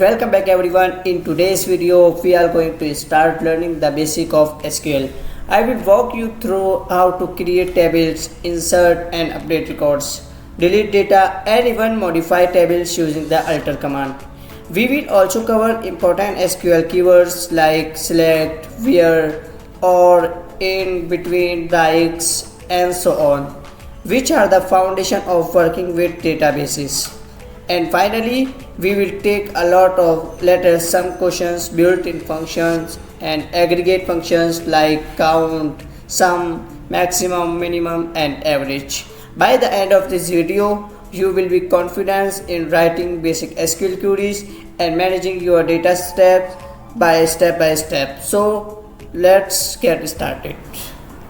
Welcome back everyone. In today's video, we are going to start learning the basic of SQL. I will walk you through how to create tables, insert and update records, delete data and even modify tables using the alter command. We will also cover important SQL keywords like select, where, or, in, between, the, and so on, which are the foundation of working with databases. And finally, we will take a lot of letters, some questions, built-in functions and aggregate functions like count, sum, maximum, minimum and average. By the end of this video, you will be confident in writing basic SQL queries and managing your data step by step. So let's get started.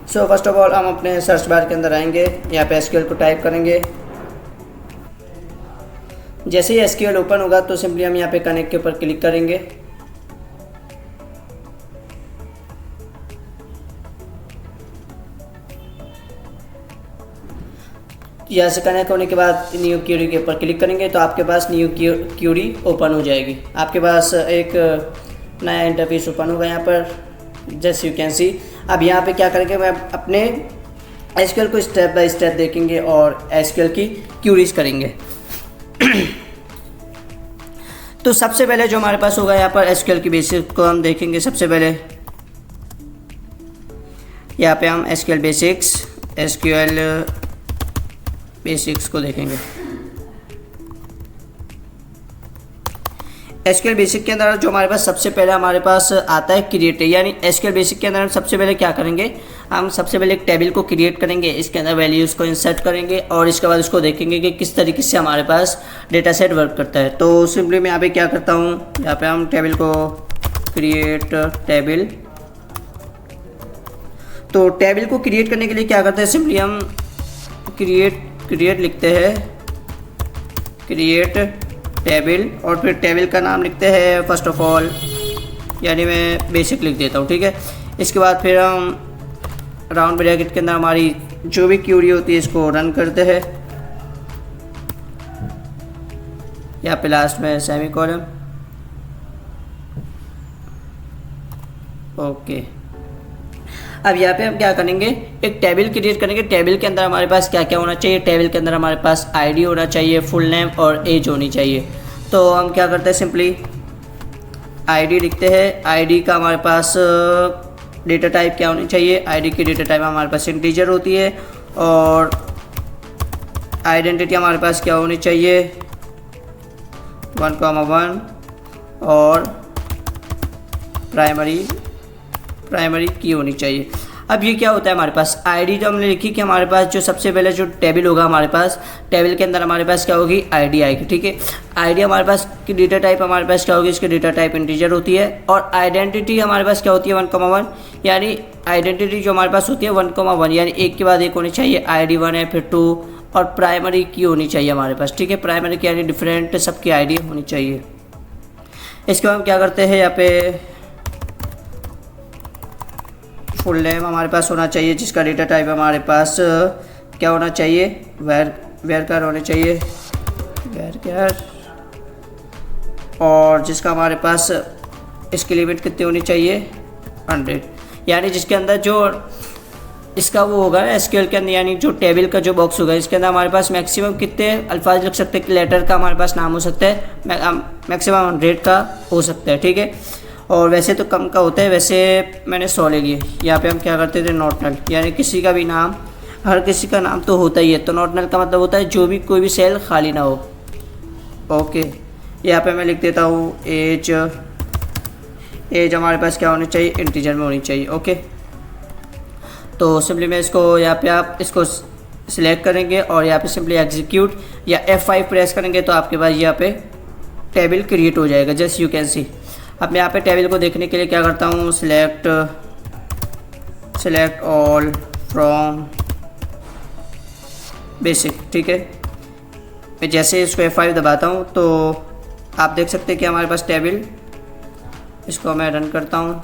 So first of all, हम अपने search bar के अंदर आएंगे, यहाँ पे SQL को type करेंगे। जैसे ही SQL ओपन होगा तो सिंपली हम यहाँ पे कनेक्ट के ऊपर क्लिक करेंगे। यहाँ से कनेक्ट होने के बाद न्यू क्यूरी के ऊपर क्लिक करेंगे तो आपके पास न्यू क्यूरी ओपन हो जाएगी। आपके पास एक नया इंटरफेस ओपन होगा यहाँ पर, जस्ट यू कैन सी। अब यहाँ पे क्या करेंगे, मैं अपने SQL को स्टेप बाय स्टेप देखेंगे और SQL की क्यूरीज करेंगे। तो सबसे पहले जो हमारे पास होगा यहाँ पर SQL की बेसिक को हम देखेंगे। सबसे पहले यहाँ पे हम SQL बेसिक्स को देखेंगे। SQL बेसिक के अंदर जो हमारे पास सबसे पहले हमारे पास आता है क्रिएट, यानी SQL बेसिक के अंदर हम सबसे पहले क्या करेंगे, हम सबसे पहले एक टेबल को क्रिएट करेंगे, इसके अंदर वैल्यूज़ को इंसर्ट करेंगे और इसके बाद उसको देखेंगे कि किस तरीके से हमारे पास डेटा सेट वर्क करता है। तो सिंपली मैं यहाँ पे क्या करता हूँ, यहाँ पे हम टेबल को क्रिएट टेबल, तो टेबल को क्रिएट करने के लिए क्या करते हैं, सिंपली हम क्रिएट लिखते हैं, क्रिएट टेबल और फिर टेबल का नाम लिखते हैं फर्स्ट ऑफ ऑल, यानी मैं बेसिक लिख देता हूँ, ठीक है। इसके बाद फिर हम राउंड ब्रैकेट के अंदर हमारी जो भी क्यूरी होती है इसको रन करते हैं। यहाँ पे लास्ट में सेमी कॉलम, ओके। अब यहाँ पे हम क्या करेंगे, एक टेबल क्रिएट करेंगे। टेबल के अंदर हमारे पास क्या क्या होना चाहिए, टेबल के अंदर हमारे पास आईडी होना चाहिए, फुल नेम और एज होनी चाहिए। तो हम क्या करते हैं, सिंपली आईडी लिखते हैं। आईडी का हमारे पास डेटा टाइप क्या होनी चाहिए, आईडी की डेटा टाइप हमारे पास इंटीजर होती है और आइडेंटिटी हमारे पास क्या होनी चाहिए 1,1 और प्राइमरी की होनी चाहिए। अब ये क्या होता है, हमारे पास आईडी जो हमने लिखी कि हमारे पास जो सबसे पहले जो टेबल होगा, हमारे पास टेबल के अंदर हमारे पास क्या होगी, आईडी आएगी, ठीक है। आईडी हमारे पास की डेटा टाइप हमारे पास क्या होगी, इसकी डेटा टाइप इंटीजर होती है और आइडेंटिटी हमारे पास क्या होती है 1,1, यानी आइडेंटिटी जो हमारे पास होती है 1,1, यानी एक के बाद एक होनी चाहिए। आईडी 1 है, फिर 2 और प्राइमरी की होनी चाहिए हमारे पास, ठीक है। प्राइमरी की यानी डिफरेंट सबकी आईडी होनी चाहिए। इसके बाद हम क्या करते हैं, यहाँ पे फुल नेम हमारे पास होना चाहिए, जिसका डेटा टाइप हमारे पास क्या होना चाहिए, वेर होने चाहिए, वेर, और जिसका हमारे पास इसकी लिमिट कितनी होनी चाहिए 100, यानी जिसके अंदर जो इसका वो होगा SQL के अंदर, यानी जो टेबल का जो बॉक्स होगा इसके अंदर हमारे पास मैक्सिमम कितने अल्फाज लिख सकते हैं, लेटर का हमारे पास नाम हो सकता है, मैक्सिमम 100 का हो सकता है, ठीक है। और वैसे तो कम का होता है, वैसे मैंने 100 ले लिए। यहाँ पे हम क्या करते थे, नॉट नल, यानी किसी का भी नाम, हर किसी का नाम तो होता ही है, तो नॉट नल का मतलब होता है जो भी कोई भी सेल खाली ना हो, ओके। यहाँ पे मैं लिख देता हूँ एज हमारे पास क्या होनी चाहिए, इंटीजर में होनी चाहिए, ओके। तो सिंपली मैं इसको यहाँ पे आप इसको सिलेक्ट करेंगे और यहाँ पे सिंपली एग्जीक्यूट या F5 प्रेस करेंगे तो आपके पास यहाँ पे टेबल क्रिएट हो जाएगा, जस्ट यू कैन सी। अब मैं यहाँ पे टेबल को देखने के लिए क्या करता हूँ, सिलेक्ट ऑल फ्रॉम बेसिक, ठीक है। मैं जैसे इसको F5 दबाता हूँ तो आप देख सकते हैं कि हमारे पास टेबल, इसको मैं रन करता हूँ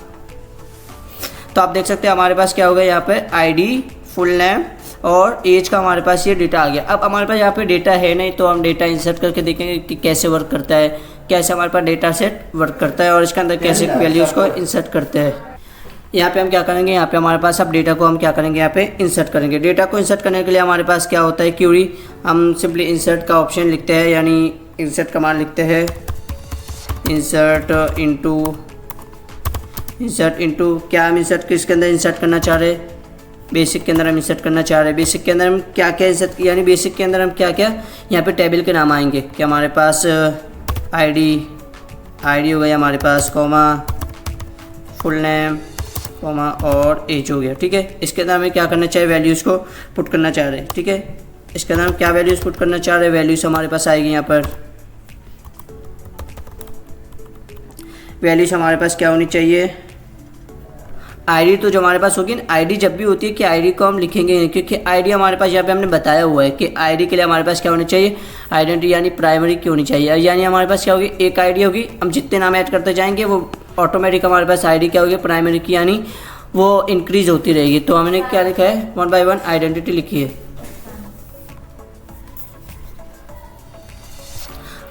तो आप देख सकते हैं हमारे पास क्या हो गया, यहाँ पे आईडी, फुल नेम और एज का हमारे पास ये डेटा आ गया। अब हमारे पास यहाँ पे डेटा है नहीं तो हम डेटा इंसर्ट करके देखेंगे कि कैसे वर्क करता है, कैसे हमारे पास डेटा सेट वर्क करता है और इसके अंदर कैसे वैल्यूज़ को इंसर्ट करते हैं। यहाँ पे हम क्या करेंगे, यहाँ पे हमारे पास अब डेटा को हम क्या करेंगे, यहाँ पे इंसर्ट करेंगे। डेटा को इंसर्ट करने के लिए हमारे पास क्या होता है, क्यूरी। हम सिंपली इंसर्ट का ऑप्शन लिखते हैं, यानी इंसर्ट कमांड लिखते हैं, इंसर्ट इनटू क्या हम इंसर्ट किसके अंदर इंसर्ट करना चाह रहे हैं, बेसिक के अंदर हम इंसर्ट करना चाह रहे हैं। बेसिक के अंदर हम क्या क्या इंसर्ट, यानी बेसिक के अंदर हम क्या क्या यहाँ पे टेबल के नाम आएंगे कि हमारे पास आईडी हो गया हमारे पास, कॉमा फुल नेम, कॉमा और एज हो गया। ठीक है, इसके अंदर हमें क्या करना चाहिए, वैल्यूज़ को पुट करना चाह रहे हैं। ठीक है, इसके अंदर हम क्या वैल्यूज़ पुट करना चाह रहे हैं, वैल्यूज़ हमारे पास आएगी यहाँ पर। वैल्यूज़ हमारे पास क्या होनी चाहिए, आईडी तो जो हमारे पास होगी ना, आईडी जब भी होती है कि आईडी को हम लिखेंगे, क्योंकि आईडी हमारे पास यहाँ पे हमने बताया हुआ है कि आईडी के लिए हमारे पास क्या होनी चाहिए, आइडेंटिटी यानी प्राइमरी की होनी चाहिए। यानी हमारे पास क्या होगी, एक आईडी होगी, हम जितने नाम ऐड करते जाएंगे वो ऑटोमेटिक हमारे पास आईडी क्या होगी, प्राइमरी की, यानी वो इंक्रीज होती रहेगी। तो हमने क्या लिखा है, 1 by 1 आइडेंटिटी लिखी है।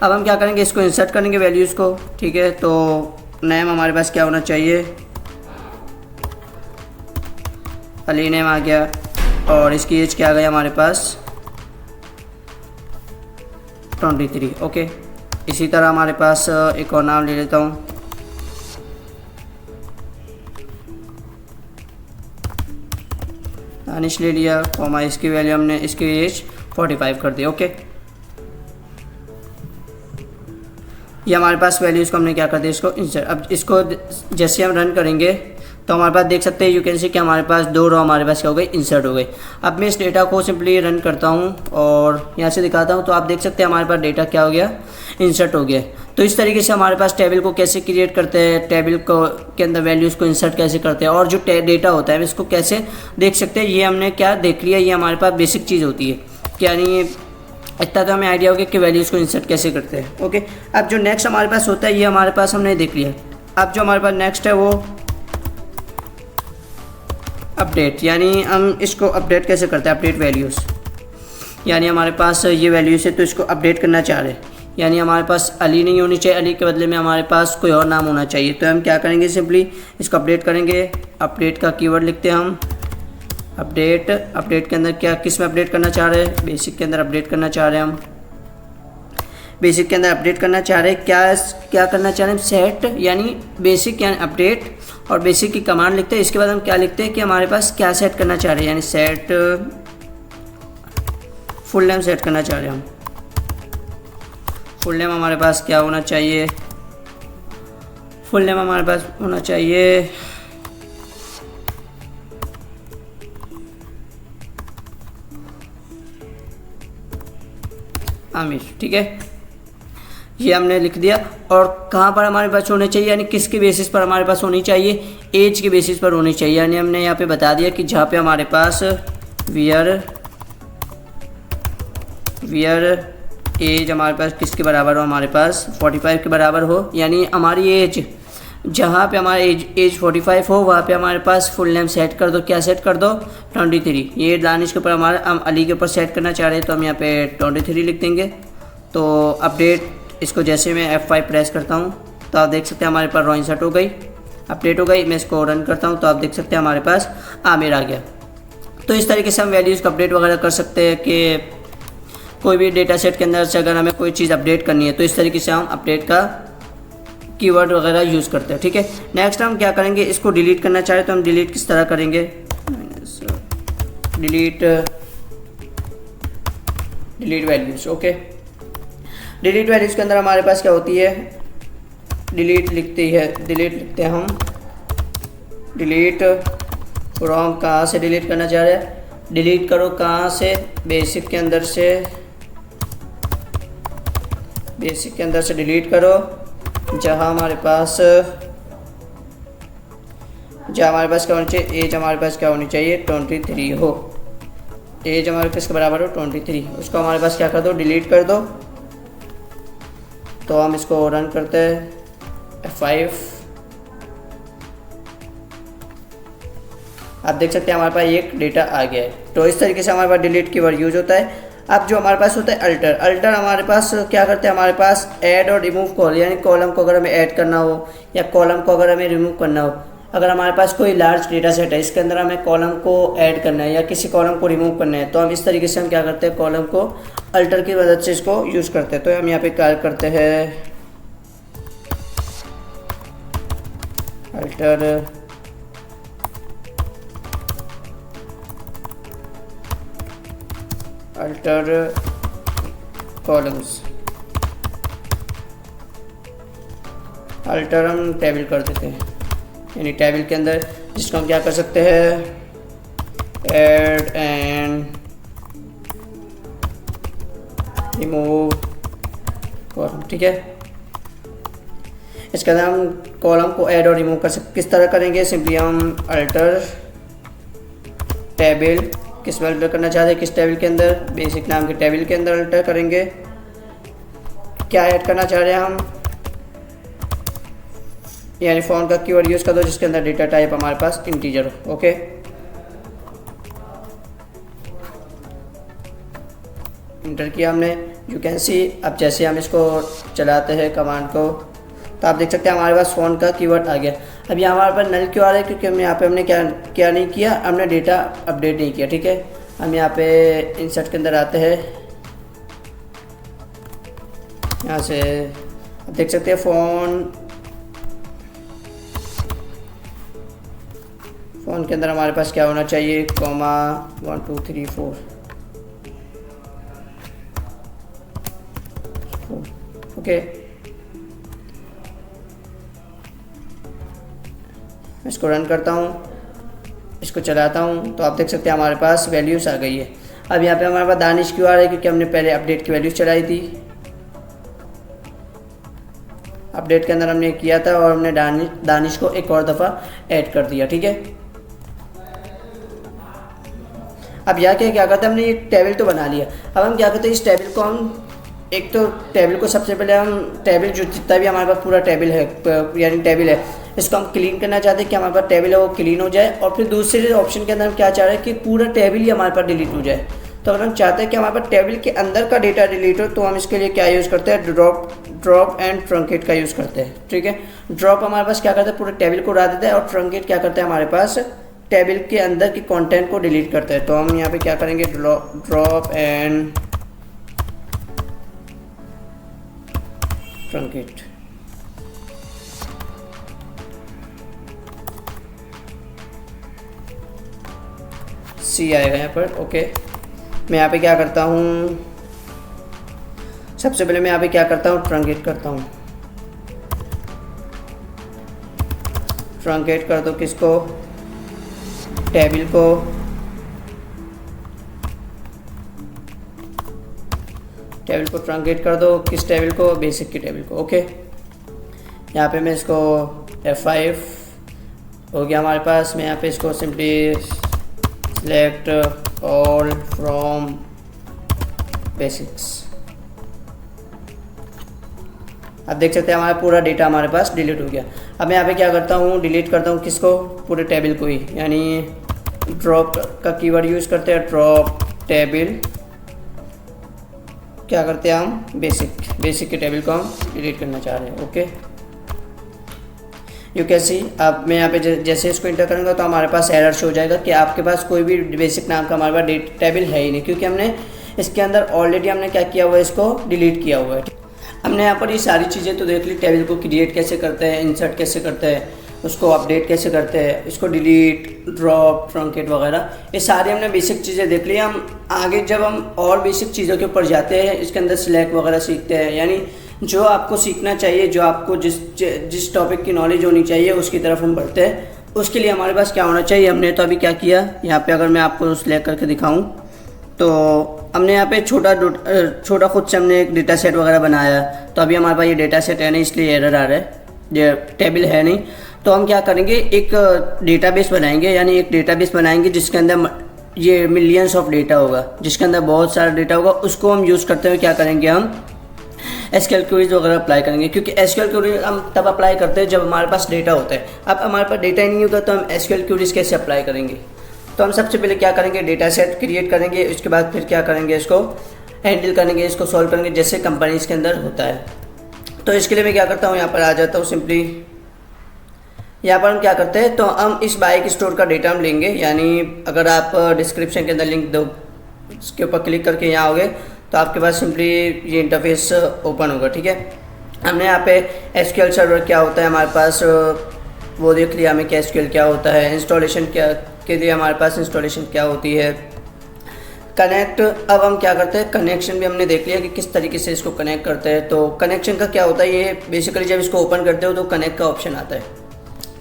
अब हम क्या करेंगे, इसको इंसर्ट करेंगे वैल्यूज़ को। ठीक है, तो नेम हमारे पास क्या होना चाहिए, अली नेम आ गया, और इसकी एज क्या आ गया हमारे पास 23। ओके, इसी तरह हमारे पास एक और नाम ले लेता हूँ, दानिश ले लिया, कॉमा इसकी वैल्यू हमने, इसकी एज 45 कर दी। ओके, ये हमारे पास वैल्यूज़ को हमने क्या कर दिया, इसको इंसर्ट। अब इसको जैसे हम रन करेंगे तो हमारे पास देख सकते हैं, यू कैन सी कि हमारे पास 2 रो हमारे पास क्या हो गई, इंसर्ट हो गई। अब मैं इस डेटा को सिंपली रन करता हूँ और यहाँ से दिखाता हूँ, तो आप देख सकते हैं हमारे पास डेटा क्या हो गया, इंसर्ट हो गया। तो इस तरीके से हमारे पास टेबल को कैसे क्रिएट करते हैं, टेबल को के अंदर वैल्यूज़ को इंसर्ट कैसे करते हैं, और जो डेटा होता है इसको कैसे देख सकते हैं, ये हमने क्या देख लिया। ये हमारे पास बेसिक चीज़ होती है, यानी इतना तो हमें आइडिया हो गया कि वैल्यूज़ को इंसर्ट कैसे करते हैं। ओके, अब जो नेक्स्ट हमारे पास होता है, ये हमारे पास हमने देख लिया। अब जो हमारे पास नेक्स्ट है वो अपडेट, यानी हम इसको अपडेट कैसे करते हैं, अपडेट वैल्यूज़। यानी हमारे पास ये वैल्यूज़ है तो इसको अपडेट करना चाह रहे हैं, यानी हमारे पास अली नहीं होनी चाहिए, अली के बदले में हमारे पास कोई और नाम होना चाहिए। तो हम क्या करेंगे, सिंपली इसको अपडेट करेंगे। अपडेट का कीवर्ड लिखते हैं हम, अपडेट। अपडेट के अंदर क्या, किस में अपडेट करना चाह रहे हैं, बेसिक के अंदर अपडेट करना चाह रहे हैं हम, बेसिक के अंदर अपडेट करना चाह रहे हैं। क्या करना चाह रहे हैं, सेट, यानी बेसिक यानी अपडेट, और बेसिक की कमांड लिखते हैं। इसके बाद हम क्या लिखते हैं कि हमारे पास क्या सेट करना चाह रहे हैं, यानी सेट फुल नेम सेट करना चाह रहे हैं हम। फुल नेम हमारे पास क्या होना चाहिए, फुल नेम हमारे पास होना चाहिए आमिर। ठीक है, ये हमने लिख दिया। और कहाँ पर हमारे पास होने चाहिए, यानी किसके बेसिस पर हमारे पास होनी चाहिए, एज के बेसिस पर होनी चाहिए। यानी हमने यहाँ पे बता दिया कि जहाँ पे हमारे पास वियर एज हमारे पास किसके बराबर हो, हमारे पास 45 के बराबर हो, यानी हमारी एज जहाँ पे हमारा एज 45 हो वहाँ पे हमारे पास फुल नेम सेट कर दो। क्या सेट कर दो, 23। ये दानिश के ऊपर हमारा, हम अली के ऊपर सेट करना चाह रहे हैं तो हम यहाँ पे 23 लिख देंगे। तो अपडेट, इसको जैसे मैं F5 प्रेस करता हूँ तो आप देख सकते हैं हमारे पास रो इंसर्ट हो गई, अपडेट हो गई। मैं इसको रन करता हूँ तो आप देख सकते हैं हमारे पास आमिर आ गया। तो इस तरीके से हम वैल्यूज़ को अपडेट वगैरह कर सकते हैं कि कोई भी डेटा सेट के अंदर से अगर हमें कोई चीज़ अपडेट करनी है तो इस तरीके से हम अपडेट का कीवर्ड वगैरह यूज़ करते हैं। ठीक है, नेक्स्ट हम क्या करेंगे, इसको डिलीट करना चाहे तो हम डिलीट किस तरह करेंगे, delete values. Okay, delete values के अंदर हमारे पास क्या होती है, डिलीट लिखते हैं हम। डिलीट फ्रॉम, कहाँ से डिलीट करना चाह रहे हैं, डिलीट करो कहाँ से, बेसिक के अंदर से, बेसिक के अंदर से डिलीट करो जहाँ हमारे पास क्या होनी चाहिए, एज हमारे पास क्या होनी चाहिए, 23 हो। एज हमारे पास के बराबर हो 23, उसको हमारे पास क्या कर दो, डिलीट कर दो। तो हम इसको रन करते हैं F5। आप देख सकते हैं हमारे पास एक डेटा आ गया है। तो इस तरीके से हमारे पास डिलीट कीवर्ड यूज होता है। अब जो हमारे पास होता है अल्टर, अल्टर हमारे पास क्या करते हैं, हमारे पास ऐड और रिमूव कॉल, यानी कॉलम को अगर हमें ऐड करना हो या कॉलम को अगर हमें रिमूव करना हो। अगर हमारे पास कोई लार्ज डेटा सेट है, इसके अंदर हमें कॉलम को ऐड करना है या किसी कॉलम को रिमूव करना है, तो हम इस तरीके से हम क्या करते हैं, कॉलम को अल्टर की मदद से इसको यूज़ करते हैं। तो हम यहाँ पे क्या करते हैं, अल्टर कॉलम्स, अल्टर हम टेबल कर देते हैं, यानी टेबल के अंदर जिसको हम क्या कर सकते हैं, ऐड एंड रिमूव कॉलम। ठीक है, इसके अंदर हम कॉलम को ऐड और रिमूव कर सकते, किस तरह करेंगे, सिंपली हम अल्टर टेबल, किस में अल्टर करना चाहते हैं, किस टेबल के अंदर, बेसिक नाम के टेबल के अंदर अल्टर करेंगे। क्या ऐड करना चाह रहे हैं हम, यानी फॉन्ट का कीवर्ड यूज़ कर दो जिसके अंदर डेटा टाइप हमारे पास इंटीजर हो। ओके, इंटर किया हमने, यू कैन सी। अब जैसे हम इसको चलाते हैं कमांड को, तो आप देख सकते हैं हमारे पास फॉन्ट का कीवर्ड आ गया। अब यहाँ हमारे पास नल क्यों आ रहा है, क्योंकि हम यहाँ पे हमने क्या नहीं किया, हमने डेटा अपडेट नहीं किया। ठीक है, हम यहाँ पे इंसर्ट के अंदर आते हैं, यहाँ से आप देख सकते हैं फ़ोन के अंदर हमारे पास क्या होना चाहिए, कॉमा 1 2 3 4। ओके, इसको रन करता हूँ, इसको चलाता हूँ, तो आप देख सकते हैं हमारे पास वैल्यूज़ आ गई है। अब यहाँ पे हमारे पास दानिश क्यों आ रहा है, क्योंकि हमने पहले अपडेट की वैल्यूज़ चलाई थी, अपडेट के अंदर हमने किया था और हमने दानिश को एक और दफ़ा ऐड कर दिया। ठीक है, अब यहाँ क्या करते हैं, हमने ये टेबल तो बना लिया। अब हम क्या करते हैं, इस टेबल को हम एक तो टेबल को सबसे पहले हम टेबल जो जितना भी हमारे पास पूरा टेबल है, यानी टेबल है, इसको हम क्लीन करना चाहते हैं कि हमारे पास टेबल है वो क्लीन हो जाए। और फिर दूसरे ऑप्शन के अंदर हम क्या चाह रहे हैं कि पूरा टेबल ही हमारे पास डिलीट हो जाए। तो अगर हम चाहते हैं कि हमारे पास टेबल के अंदर का डेटा डिलीट हो, तो हम इसके लिए क्या यूज़ करते हैं, ड्रॉप एंड ट्रंकेट का यूज़ करते हैं। ठीक है, ड्रॉप हमारे पास क्या करता है, पूरे टेबल को उड़ा देता है, और ट्रंकेट क्या करता है, हमारे पास टेबल के अंदर की कंटेंट को डिलीट करता है। तो हम यहाँ पे क्या करेंगे, ड्रॉप एंड ट्रंकेट। सी आएगा यहाँ पर। ओके, मैं यहाँ पे क्या करता हूँ, सबसे पहले मैं यहाँ पे क्या करता हूँ, ट्रंकेट करता हूँ। ट्रंकेट कर दो किसको, टेबल को। टेबल को ट्रंकेट कर दो, किस टेबल को, बेसिक की टेबल को। ओके, यहाँ पे मैं इसको F5 हो गया हमारे पास। मैं यहाँ पे इसको simply select all from basics. अब देख सकते हैं हमारा पूरा डेटा हमारे पास डिलीट हो गया। अब मैं यहाँ पे क्या करता हूँ, डिलीट करता हूँ किसको, पूरे टेबल को ही, यानी ड्रॉप का कीवर्ड यूज़ करते हैं, ड्रॉप टेबल। क्या करते हैं हम, बेसिक के टेबल को हम डिलीट करना चाह रहे हैं। Okay, you can see. अब मैं यहाँ पे जैसे इसको इंटर करूँगा तो हमारे पास एरर शो हो जाएगा कि आपके पास कोई भी बेसिक नाम का हमारे पास टेबल है ही नहीं, क्योंकि हमने इसके अंदर ऑलरेडी हमने क्या किया हुआ है, इसको डिलीट किया हुआ है। हमने यहाँ पर ये सारी चीज़ें तो देख ली, टेबल को क्रिएट कैसे करते हैं, इंसर्ट कैसे करते हैं, उसको अपडेट कैसे करते हैं, इसको डिलीट, ड्रॉप, ट्रंकेट वगैरह, ये सारी हमने बेसिक चीज़ें देख ली। हम आगे जब हम और बेसिक चीज़ों के ऊपर जाते हैं, इसके अंदर सिलेक्ट वगैरह सीखते हैं, यानी जो आपको सीखना चाहिए, जो आपको जिस टॉपिक की नॉलेज होनी चाहिए उसकी तरफ हम बढ़ते हैं। उसके लिए हमारे पास क्या होना चाहिए, हमने तो अभी क्या किया, यहाँ पे अगर मैं आपको सिलेक्ट करके दिखाऊं तो हमने यहाँ पे छोटा खुद से हमने एक डेटा सेट वगैरह बनाया। तो अभी हमारे पास ये डेटा सेट है नहीं, इसलिए एरर आ रहा है, ये टेबल है नहीं। तो हम क्या करेंगे, एक डेटाबेस बनाएंगे, यानी एक डेटाबेस बनाएंगे जिसके अंदर ये मिलियंस ऑफ डेटा होगा, जिसके अंदर बहुत सारा डेटा होगा। उसको हम यूज़ करते हुए क्या करेंगे, हम एसक्यूएल क्वेरीज वगैरह अप्लाई करेंगे, क्योंकि एसक्यूएल क्वेरीज हम तब अप्लाई करते हैं जब हमारे पास डेटा होता है। अब हमारे पास डेटा ही नहीं होगा तो हम एसक्यूएल क्वेरीज कैसे अप्लाई करेंगे। तो हम सबसे पहले क्या करेंगे, डेटा सेट क्रिएट करेंगे, उसके बाद फिर क्या करेंगे, इसको हैंडल करेंगे, इसको सॉल्व करेंगे जैसे कंपनीज के अंदर होता है। तो इसके लिए मैं क्या करता हूँ, यहाँ पर आ जाता हूँ सिंपली। यहाँ पर हम क्या करते हैं, तो हम इस बाइक स्टोर का डेटा हम लेंगे, यानी अगर आप डिस्क्रिप्शन के अंदर लिंक दो, इसके ऊपर क्लिक करके यहाँ आओगे तो आपके पास सिंपली ये इंटरफेस ओपन होगा। ठीक है, हमने यहाँ पे एसक्यूएल सर्वर क्या होता है हमारे पास वो देख लिया हमें कि एसक्यूएल क्या होता है, इंस्टॉलेशन क्या के लिए हमारे पास इंस्टॉलेशन क्या होती है, कनेक्ट। अब हम क्या करते हैं, कनेक्शन भी हमने देख लिया कि किस तरीके से इसको कनेक्ट करते हैं। तो कनेक्शन का क्या होता है, ये बेसिकली जब इसको ओपन करते हो तो कनेक्ट का ऑप्शन आता है।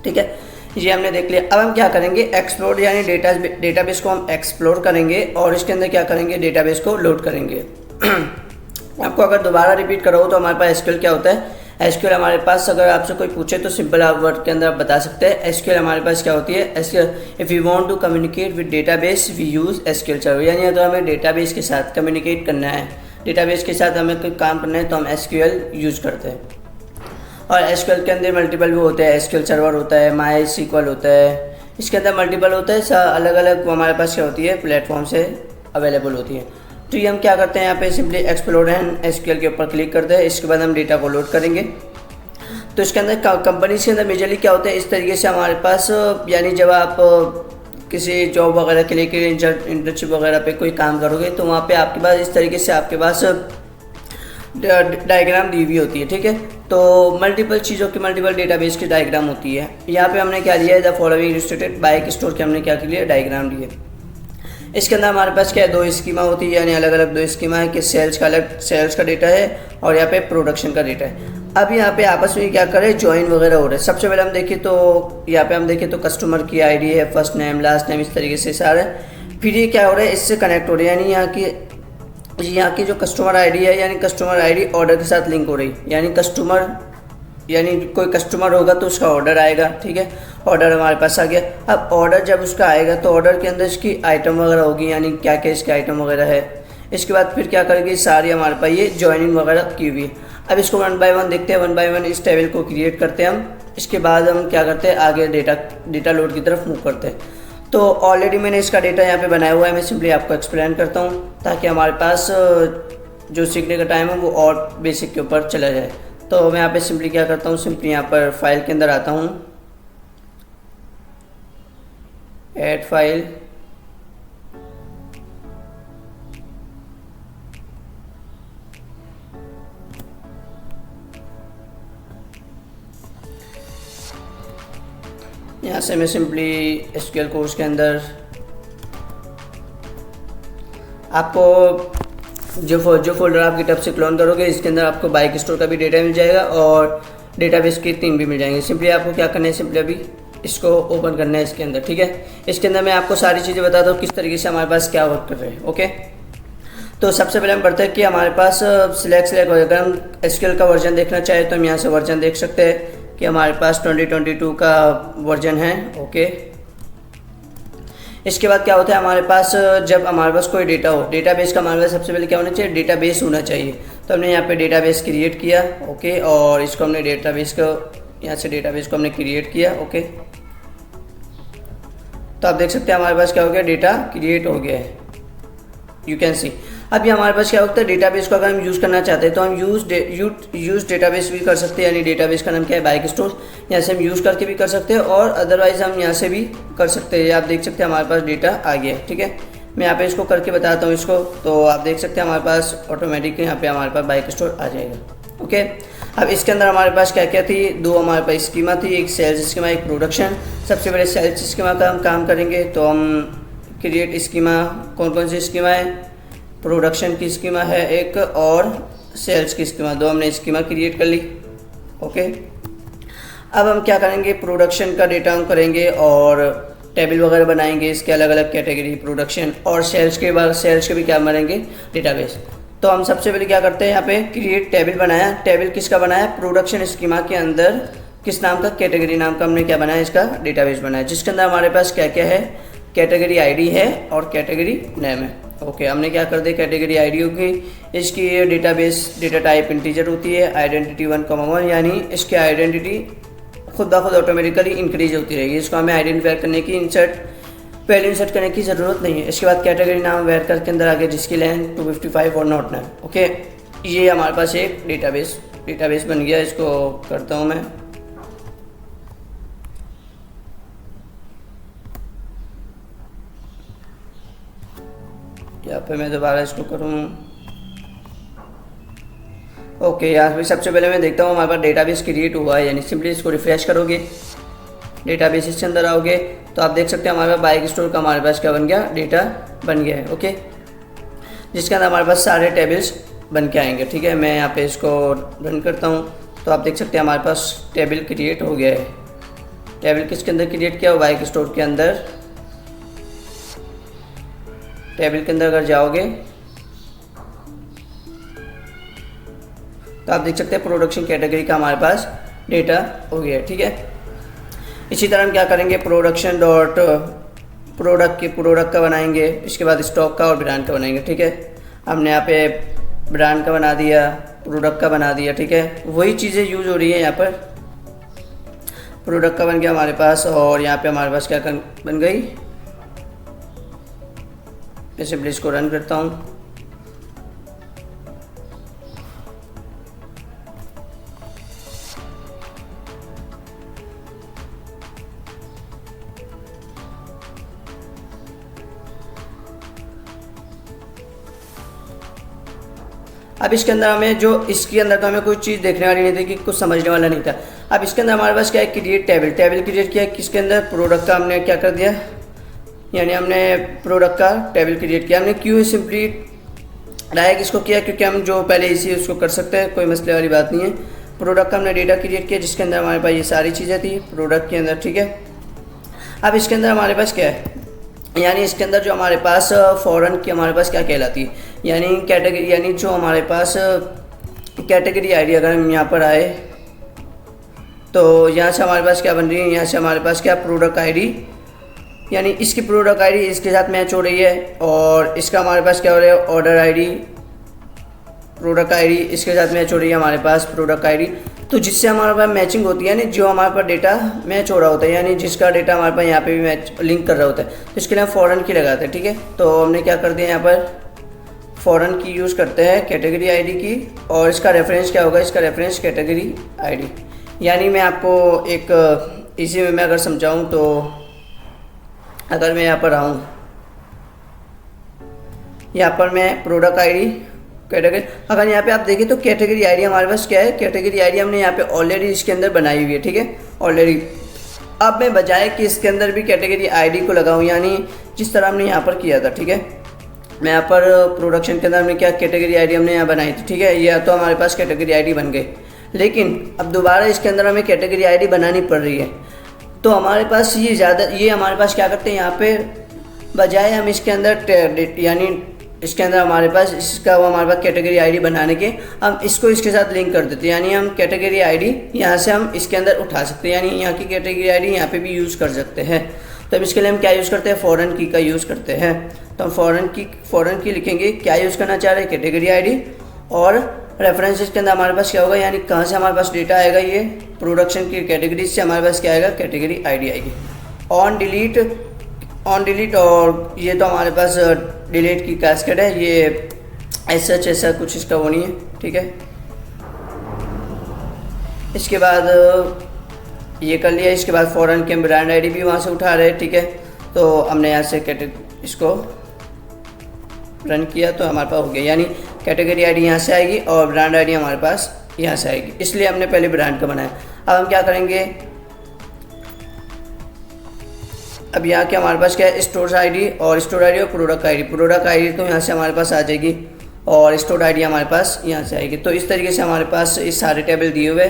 ठीक है, ये हमने देख लिया। अब हम क्या करेंगे, एक्सप्लोर यानी डेटाबेस को हम एक्सप्लोर करेंगे और इसके अंदर क्या करेंगे, डेटाबेस को लोड करेंगे। आपको अगर दोबारा रिपीट करो तो हमारे पास एसक्यूएल क्या होता है, एसक्यूएल हमारे पास अगर आपसे कोई पूछे तो सिंपल आप वर्ड के अंदर आप बता सकते हैं। एसक्यूएल हमारे पास क्या होती है, SQL if you want to communicate with database we use SQL server, यानी अगर हमें डेटाबेस के साथ कम्युनिकेट करना है, डेटाबेस के साथ हमें कोई काम करना है तो हम एसक्यूएल यूज़ करते हैं। और एसक्यूएल के अंदर मल्टीपल भी होते हैं, एसक्यूएल सर्वर होता है, माई सीक्वल होता है, इसके अंदर मल्टीपल होता है, अलग अलग हमारे पास क्या होती है प्लेटफॉर्म से अवेलेबल होती है। तो ये हम क्या करते हैं, यहाँ पे सिंपली एक्सप्लोर एंड एसक्यूएल के ऊपर क्लिक करते हैं, इसके बाद हम डेटा को लोड करेंगे। तो इसके अंदर कंपनीज के अंदर मेजरली क्या होता है, इस तरीके से हमारे पास यानी जब आप किसी जॉब वगैरह के लिए इंटर्नशिप वगैरह पे कोई काम करोगे तो वहाँ पे आपके पास इस तरीके से आपके पास डायग्राम दी हुई होती है। ठीक है, तो मल्टीपल चीज़ों की मल्टीपल डेटाबेस की डायग्राम होती है। यहाँ पे हमने क्या लिया है, the following illustrated bike store के हमने क्या लिया, डायग्राम लिए। इसके अंदर हमारे पास क्या है, दो स्कीमा होती है, यानी अलग अलग दो स्कीमा है कि सेल्स का अलग सेल्स का डेटा है और यहाँ पे प्रोडक्शन का डेटा है। अब यहाँ पे आपस में क्या करें, ज्वाइन वगैरह हो रहा है। सबसे पहले हम देखें तो यहाँ पे हम देखें तो कस्टमर की आईडी है, फर्स्ट नेम लास्ट नेम, इस तरीके से सारे। फिर ये क्या हो रहा है, इससे कनेक्ट हो रहा है, यानी यहाँ की जो कस्टमर आईडी है, यानी कस्टमर आईडी ऑर्डर के साथ लिंक हो रही, यानी कोई कस्टमर होगा तो उसका ऑर्डर आएगा। ठीक है, ऑर्डर हमारे पास आ गया। अब ऑर्डर जब उसका आएगा तो ऑर्डर के अंदर इसकी आइटम वगैरह होगी, यानी क्या क्या इसके आइटम वगैरह है। इसके बाद फिर क्या करेगी, सारी हमारे पास ये ज्वाइनिंग वगैरह की हुई है। अब इसको वन बाय वन देखते हैं, वन बाय वन इस टेबल को क्रिएट करते हैं हम। इसके बाद हम क्या करते हैं, आगे डेटा लोड की तरफ मूव करते हैं। तो ऑलरेडी मैंने इसका डेटा यहाँ पे बनाया हुआ है, मैं सिंपली आपको एक्सप्लेन करता हूँ ताकि हमारे पास जो सीखने का टाइम है वो और बेसिक के ऊपर चला जाए। तो मैं यहाँ पे सिंपली क्या करता हूँ, सिंपली यहाँ पर फाइल के अंदर आता हूँ, ऐड फाइल, यहाँ से मैं सिंपली एसक्यूएल कोर्स के अंदर आपको जो फोल्डर आप गिटहब से क्लोन करोगे इसके अंदर आपको बाइक स्टोर का भी डेटा मिल जाएगा और डेटाबेस के 3 भी मिल जाएंगे। सिंपली आपको क्या करना है, सिंपली अभी इसको ओपन करना है इसके अंदर। ठीक है, इसके अंदर मैं आपको सारी चीज़ें बताता हूँ किस तरीके से हमारे पास क्या वर्क कर रहे हैं। ओके, तो सबसे पहले हम पढ़ते हैं कि हमारे पास सिलेक्ट अगर हम एसक्यूएल का वर्जन देखना चाहें तो हम यहाँ से वर्जन देख सकते हैं कि हमारे पास 2022 का वर्जन है। ओके, इसके बाद क्या होता है, हमारे पास जब हमारे पास कोई डेटा हो, डेटाबेस का हमारे पास सबसे पहले क्या होना चाहिए, डेटाबेस होना चाहिए। तो हमने यहाँ पे डेटाबेस क्रिएट किया। ओके, और इसको हमने डेटाबेस को यहाँ से डेटाबेस को हमने क्रिएट किया। ओके, तो आप देख सकते हैं हमारे पास क्या हो गया, डेटा क्रिएट हो गया है, यू कैन सी। अभी हमारे पास क्या होता है, डेटाबेस को अगर हम यूज़ करना चाहते हैं तो हम यूज़ डेटाबेस भी कर सकते हैं, यानी डेटाबेस का नाम क्या है, बाइक स्टोर। यहाँ से हम यूज़ करके भी कर सकते हैं और अदरवाइज़ हम यहाँ से भी कर सकते हैं। आप देख सकते हैं हमारे पास डेटा आ गया है। ठीक है, मैं यहाँ पे इसको करके बताता हूँ इसको, तो आप देख सकते हैं हमारे पास ऑटोमेटिक यहाँ पे हमारे पास बाइक स्टोर आ जाएगा। ओके, अब इसके अंदर हमारे पास क्या क्या थी, दो हमारे पास स्कीमा थी, एक सेल्स स्कीमा, एक प्रोडक्शन। सबसे पहले सेल्स स्कीमा का हम काम करेंगे, तो हम क्रिएट स्कीमा, कौन कौन सी स्कीमा है, प्रोडक्शन की स्कीमा है एक और सेल्स की स्कीमा, दो हमने स्कीमा क्रिएट कर ली। ओके, अब हम क्या करेंगे, प्रोडक्शन का डेटा हम करेंगे और टेबल वगैरह बनाएंगे, इसके अलग अलग कैटेगरी, प्रोडक्शन और सेल्स के बाद सेल्स के भी क्या बनेंगे, डेटाबेस। तो हम सबसे पहले क्या करते हैं, यहाँ पे क्रिएट टेबल बनाया। टेबल किसका बनाया, प्रोडक्शन स्कीमा के अंदर किस नाम का, कैटेगरी नाम का हमने क्या बनाया, इसका डेटाबेस बनाया, जिसके अंदर हमारे पास क्या क्या है, कैटेगरी आईडी है और कैटेगरी नेम है। ओके, हमने क्या कर दिया, कैटेगरी आईडी होगी, इसकी डेटाबेस डेटा टाइप इंटीजर होती है, आइडेंटिटी 1,1, यानी इसकी आइडेंटिटी खुद ब खुद ऑटोमेटिकली इंक्रीज होती रहेगी। इसको हमें आइडेंटिफाई करने की इंसर्ट वैल्यू इंसर्ट करने की ज़रूरत नहीं है। इसके बाद कैटेगरी नाम वेरकर के अंदर आगे जिसकी लेंथ 255 और नॉट नल। ओके, ये हमारे पास एक डेटाबेस बन गया। इसको करता हूँ मैं, यहाँ पे मैं दोबारा इसको करूँ। ओके, यहाँ पे सबसे पहले मैं देखता हूँ हमारे पास डेटाबेस क्रिएट हुआ है, यानी सिंपली इसको रिफ्रेश करोगे, डेटाबेस के अंदर आओगे तो आप देख सकते हैं हमारे पास बाइक स्टोर का हमारे पास क्या बन गया, डेटा बन गया है। ओके, जिसके अंदर हमारे पास सारे टेबल्स बन के आएंगे। ठीक है, मैं यहाँ पे इसको रन करता हूँ तो आप देख सकते हैं हमारे पास टेबल क्रिएट हो गया है। टेबल किसके अंदर क्रिएट किया, बाइक स्टोर के अंदर। टेबल के अंदर अगर जाओगे तो आप देख सकते हैं प्रोडक्शन कैटेगरी का हमारे पास डेटा हो गया है। ठीक है, इसी तरह हम क्या करेंगे, प्रोडक्शन डॉट प्रोडक्ट का बनाएंगे, इसके बाद स्टॉक का और ब्रांड का बनाएंगे। ठीक है, हमने यहाँ पे ब्रांड का बना दिया, प्रोडक्ट का बना दिया। ठीक है, वही चीज़ें यूज हो रही है यहाँ पर। प्रोडक्ट का बन गया हमारे पास और यहाँ पे हमारे पास क्या बन गई। मैं सिंपली इसको रन करता हूँ। अब इसके अंदर हमें इसके अंदर तो हमें कोई चीज़ देखने वाली नहीं थी, कि कुछ समझने वाला नहीं था। अब इसके अंदर हमारे पास क्या है, क्रिएट टेबल क्रिएट किया। किसके अंदर, प्रोडक्ट का हमने क्या कर दिया, यानी हमने प्रोडक्ट का टेबल क्रिएट किया। हमने क्यों सिंपली डायरेक्ट इसको किया, क्योंकि हम जो पहले इसी उसको कर सकते हैं, कोई मसले वाली बात नहीं है। प्रोडक्ट का हमने डेटा क्रिएट किया जिसके अंदर हमारे पास ये सारी चीज़ें थी प्रोडक्ट के अंदर। ठीक है, अब इसके अंदर हमारे पास क्या है, यानी इसके अंदर जो हमारे पास फॉरेन की हमारे पास क्या कहलाती है, यानी कैटेगरी, यानी जो हमारे पास कैटेगरी आईडी, अगर हम यहाँ पर आए तो यहाँ से हमारे पास क्या बन रही है, यहाँ से हमारे पास क्या, प्रोडक्ट आईडी, यानी इसकी प्रोडक्ट आईडी इसके साथ मैच हो रही है। और इसका हमारे पास क्या हो रहा है, ऑर्डर आईडी, प्रोडक्ट आईडी इसके साथ मैच हो रही है हमारे पास प्रोडक्ट आईडी। तो जिससे हमारे पास मैचिंग होती है, यानी जो हमारे पास डेटा मैच हो रहा होता है, यानी जिसका डेटा हमारे पास यहाँ पे भी मैच लिंक कर रहा होता है, तो इसके लिए हम फॉरेन की लगाते हैं। ठीक है, तो हमने क्या कर दिया, यहाँ पर फॉरेन की यूज़ करते हैं कैटेगरी आईडी की। और इसका रेफरेंस क्या होगा, इसका रेफरेंस कैटेगरी आईडी। यानी मैं आपको एक इसी में मैं अगर समझाऊँ तो, अगर मैं यहाँ पर आऊँ, यहाँ पर मैं प्रोडक्ट आईडी कैटेगरी, अगर यहाँ पे आप देखें तो कैटेगरी आईडी हमारे पास क्या है, कैटेगरी आईडी हमने यहाँ पे ऑलरेडी इसके अंदर बनाई हुई है। ठीक है, ऑलरेडी। अब मैं बजाय कि इसके अंदर भी कैटेगरी आईडी को लगाऊं, यानी जिस तरह हमने यहाँ पर किया था। ठीक है, मैं यहाँ पर प्रोडक्शन के अंदर हमने क्या, कैटेगरी आईडी हमने यहाँ बनाई थी। ठीक है, यह तो हमारे पास कैटेगरी आईडी बन गई, लेकिन अब दोबारा इसके अंदर हमें कैटेगरी आईडी बनानी पड़ रही है। तो हमारे पास ये हमारे पास क्या करते हैं, यहाँ पे बजाय हम इसके अंदर यानी इसके अंदर हमारे पास इसका वो हमारे पास कैटेगरी आईडी बनाने के, हम इसको इसके साथ लिंक कर देते हैं। यानी हम कैटेगरी आईडी यहाँ से हम इसके अंदर उठा सकते हैं, यानी यहाँ की कैटेगरी आईडी यहाँ पे भी यूज़ कर सकते हैं। तो अब इसके लिए हम क्या यूज़ करते हैं, फॉरेन की का यूज़ करते हैं। तो हम फॉरेन की लिखेंगे, क्या यूज़ करना चाह रहे हैं, कैटेगरी आईडी। और रेफरेंसेस के अंदर हमारे पास क्या होगा, यानी कहाँ से हमारे पास डेटा आएगा, ये प्रोडक्शन की कैटेगरी से हमारे पास क्या आएगा, कैटेगरी आईडी आएगी। ऑन डिलीट और ये तो हमारे पास डिलीट की कैस्केड है, ये ऐसा कुछ इसका वो नहीं है। ठीक है, इसके बाद ये कर लिया। इसके बाद फॉरेन के ब्रांड आईडी भी वहाँ से उठा रहे हैं। ठीक है, तो हमने यहाँ से इसको रन किया तो हमारे पास हो गया, यानी कैटेगरी आईडी यहाँ से आएगी और ब्रांड आईडी हमारे पास यहाँ से आएगी, इसलिए हमने पहले ब्रांड का बनाया। अब हम क्या करेंगे, अब यहाँ के हमारे पास क्या है, स्टोर आईडी और प्रोडक्ट आईडी तो यहाँ से हमारे पास आ जाएगी और स्टोर आईडी हमारे पास यहाँ से आएगी। तो इस तरीके से हमारे पास इस सारे टेबल दिए हुए।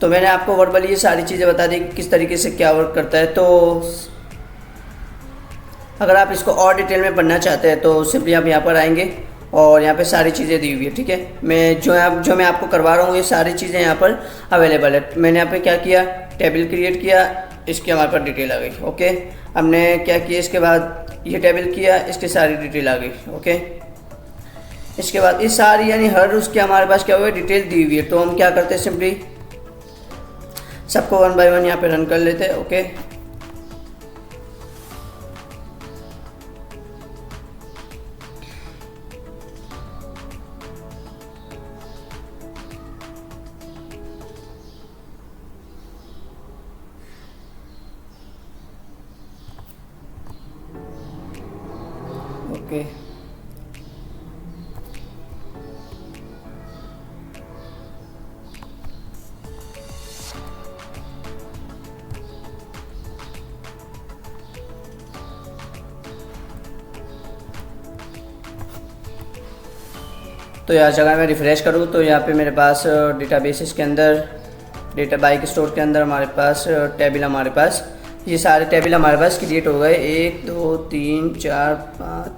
तो मैंने आपको वर्बली ये सारी चीज़ें बता दी किस तरीके से क्या वर्क करता है। तो अगर आप इसको और डिटेल में पढ़ना चाहते हैं तो सिंपली आप यहाँ पर आएंगे और यहाँ पे सारी चीज़ें दी हुई है। ठीक है, मैं जो मैं आपको करवा रहा हूँ ये सारी चीज़ें यहाँ पर अवेलेबल है। मैंने यहाँ पे क्या किया, टेबल क्रिएट किया, इसकी हमारे पास डिटेल आ गई। ओके, हमने क्या किया, इसके बाद ये टेबल किया, इसकी सारी डिटेल आ गई। ओके, इसके बाद ये सारी यानी हर उसके हमारे पास क्या हुआ है, डिटेल दी हुई है। तो हम क्या करते हैं, सिंपली सबको 1 बाय 1 यहाँ पे रन कर लेते हैं। Okay, okay. तो यहाँ जगह मैं रिफ़्रेश करूँ तो यहाँ पे मेरे पास डेटाबेसेस के अंदर डेटा बाइक स्टोर के अंदर हमारे पास टेबल हमारे पास ये सारे टेबल हमारे पास क्रिएट हो गए। 1 2 3 4 5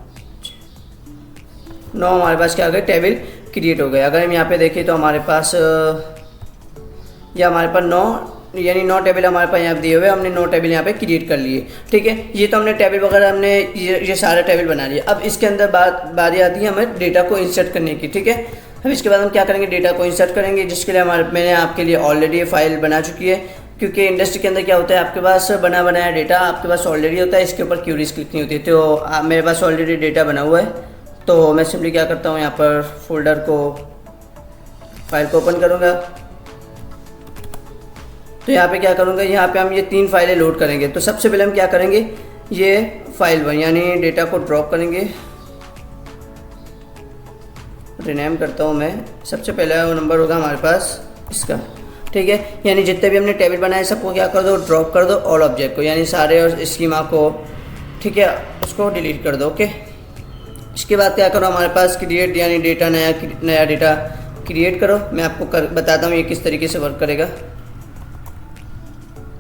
9 हमारे पास क्या हो गए, टेबल क्रिएट हो गए। अगर हम यहाँ पे देखें तो हमारे पास या हमारे पास 9 यानी 9 टेबल हमारे पास यहाँ दिए हुए, हमने 9 टेबल यहाँ पे क्रिएट कर लिए। ठीक है, ये तो हमने टेबल वगैरह हमने ये सारे टेबल बना लिए। अब इसके अंदर बारी आती है हमें डेटा को इंसर्ट करने की। ठीक है, अब इसके बाद हम क्या करेंगे, डेटा को इंसर्ट करेंगे, जिसके लिए मैंने आपके लिए ऑलरेडी ये फाइल बना चुकी है। क्योंकि इंडस्ट्री के अंदर क्या होता है, आपके पास बना बनाया डेटा आपके पास ऑलरेडी होता है, इसके ऊपर क्यूरीज क्लिक नहीं होती। तो मेरे पास ऑलरेडी डेटा बना हुआ है, तो मैं सिंपली क्या करता हूँ, यहाँ पर फोल्डर को फाइल को ओपन करूँगा। तो यहाँ पे क्या करूँगा, यहाँ पे हम ये 3 फाइलें लोड करेंगे। तो सबसे पहले हम क्या करेंगे, ये फाइल 1 यानी डेटा को ड्रॉप करेंगे, रिनेम करता हूँ मैं। सबसे पहला वो नंबर होगा हमारे पास इसका। ठीक है, यानी जितने भी हमने टेबल बनाए सबको क्या कर दो, ड्रॉप कर दो ऑल ऑब्जेक्ट को, यानी सारे और स्कीमा को। ठीक है, उसको डिलीट कर दो। ओके, इसके बाद क्या करो, हमारे पास क्रिएट यानी डेटा नया डेटा क्रिएट करो। मैं आपको बताता हूँ ये किस तरीके से वर्क करेगा।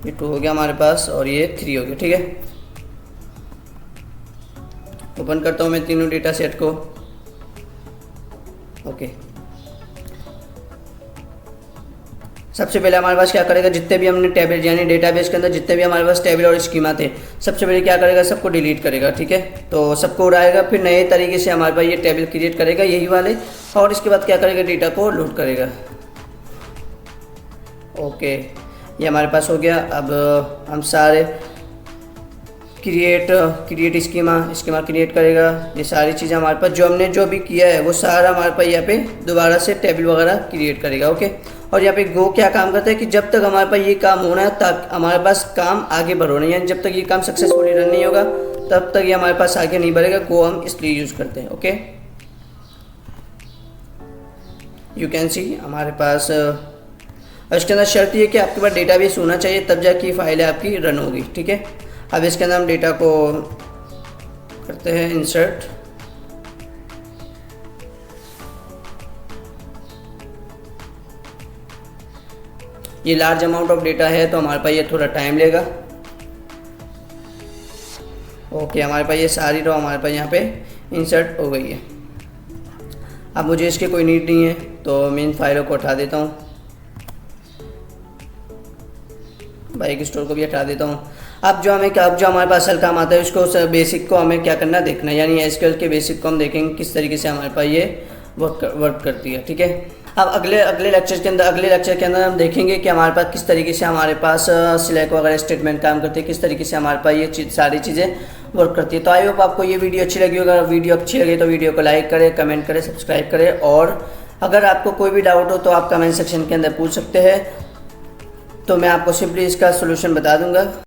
ये 2 हो गया हमारे पास और ये 3 हो गया। ठीक है, ओपन करता हूँ मैं तीनों डेटा सेट को। ओके, सबसे पहले हमारे पास क्या करेगा, जितने भी हमने टेबल यानी डेटाबेस के अंदर जितने भी हमारे पास टेबल और स्कीमा थे, सबसे पहले क्या करेगा, सबको डिलीट करेगा। ठीक है, तो सबको उड़ाएगा, फिर नए तरीके से हमारे पास ये टेबल क्रिएट करेगा यही वाले, और इसके बाद क्या करेगा, डेटा को लोड करेगा। ओके, ये हमारे पास हो गया। अब हम सारे क्रिएट स्कीमा क्रिएट करेगा। ये सारी चीज़ें हमारे पास जो हमने जो भी किया है वो सारा हमारे पास यहाँ पे दोबारा से टेबल वगैरह क्रिएट करेगा। ओके, और यहाँ पे गो क्या काम करता है कि जब तक हमारे पास ये काम होना है तक हमारे पास काम आगे बढ़ रहा है, यानी जब तक ये काम सक्सेसफुली रन नहीं होगा तब तक ये हमारे पास आगे नहीं बढ़ेगा। गो हम इसलिए यूज़ करते हैं। ओके, यू कैन सी हमारे पास इसके अंदर शर्त ये कि आपके पास डेटाबेस होना चाहिए, तब जाके फाइलें आपकी रन होगी। ठीक है, अब इसके अंदर हम डेटा को करते हैं इंसर्ट। ये लार्ज अमाउंट ऑफ डेटा है तो हमारे पास ये थोड़ा टाइम लेगा। ओके, हमारे पास ये सारी रो हमारे पास यहाँ पे इंसर्ट हो गई है। अब मुझे इसकी कोई नीड नहीं है तो मैं इन फाइलों को हटा देता हूँ, बाइक स्टोर को भी हटा देता हूँ। अब जो हमारे पास असल काम आता है उसको बेसिक को हमें क्या करना देखना है, यानी एसक्यूएल के बेसिक को हम देखेंगे किस तरीके से हमारे पास ये वर्क करती है। ठीक है, अब अगले लेक्चर के अंदर हम देखेंगे कि हमारे पास किस तरीके से हमारे पास सिलेक्ट वगैरह स्टेटमेंट काम करती है, किस तरीके से हमारे पास ये सारी चीज़ें वर्क करती है। तो आई होप आपको ये वीडियो अच्छी लगी। अगर वीडियो अच्छी लगी तो वीडियो को लाइक करें, कमेंट करें, सब्सक्राइब करें, और अगर आपको कोई भी डाउट हो तो आप कमेंट सेक्शन के अंदर पूछ सकते हैं, तो मैं आपको सिंपली इसका सोल्यूशन बता दूंगा।